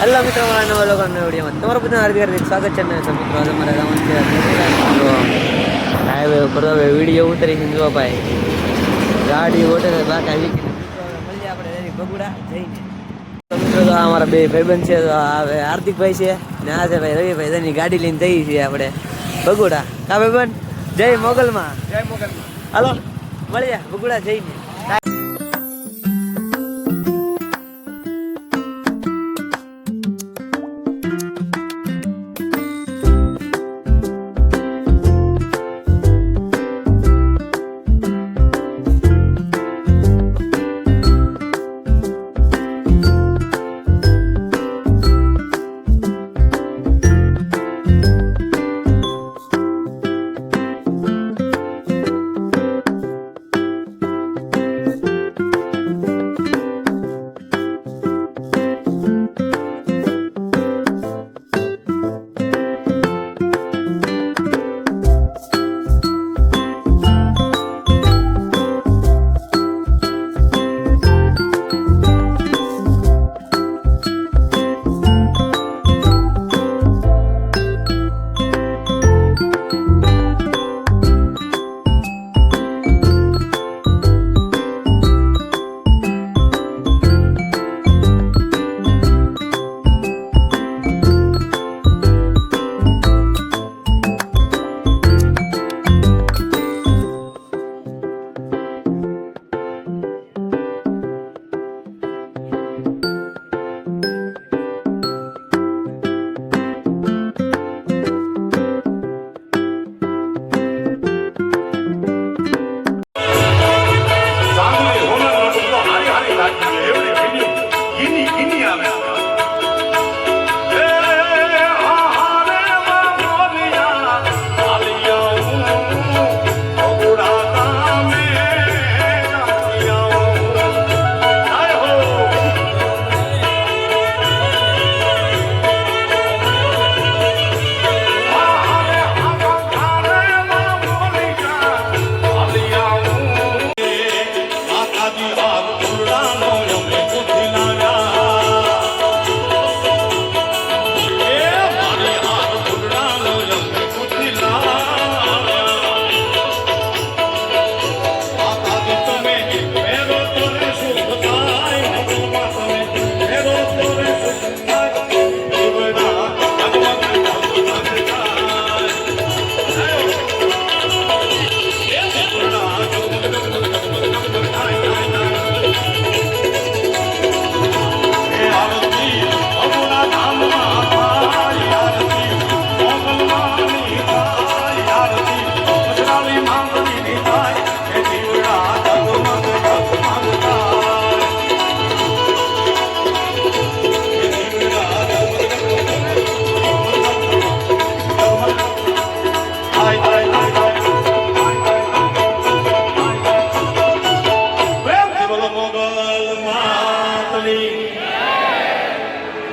Hello મિત્રો, મારા નવા લોકોના વિડીયોમાં તમારું બધા હાર્દિક સ્વાગત છે. ને તો મિત્રો આજે મારે જવાનું છે હાઈવે ઉપર. હવે વિડીયો ઉતરી છે જો ભાઈ ગાડી ઓટે બાકા વીકી મળીએ આપણે એની બગુડા જઈને. તો મિત્રો તો અમારા બે ભાઈબંધ છે, હવે હાર્દિકભાઈ છે ને આ છે ભાઈ રવિભાઈ. એની ગાડી લઈને જઈએ છીએ આપણે બગુડા. કા ભાઈબંધ, જય મોગલમાં. જય મોગલમાં. હાલો મળીએ બગુડા જઈને.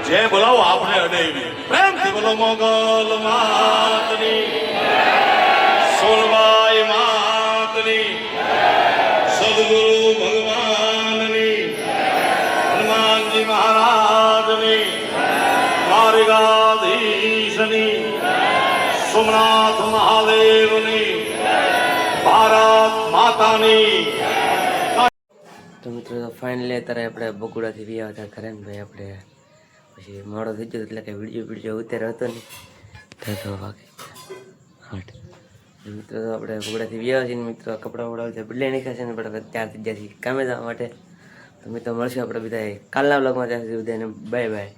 जय बोलाओ आपने अडेवी प्रेम थी बोलो मोगल मातनी सोलबाई मातनी सदगुरु भगवाननी हनुमानजी महाराजनी द्वारिकाधीशनी सोमनाथ महादेवनी भारत मातानी. તો મિત્રો ફાઇનલી અત્યારે આપણે બગુડાથી વ્યા હતા ઘરે ને ભાઈ. આપણે પછી મોડો થઈ ગયો એટલે કે વિડીયો ઉતાર હતો નહીં તો વાગે 8. મિત્રો તો આપણે બગુડાથી વ્યા છીએ. મિત્રો કપડાં વડાવ છે બદલાઈ નાખ્યા છે ને આપણે ત્યાર થઈ ગયા છીએ કામે જવા માટે. તો મિત્રો મળશું આપણે બધા કાલના બ્લોગમાં. ત્યાં સુધી બધાને બાય બાય.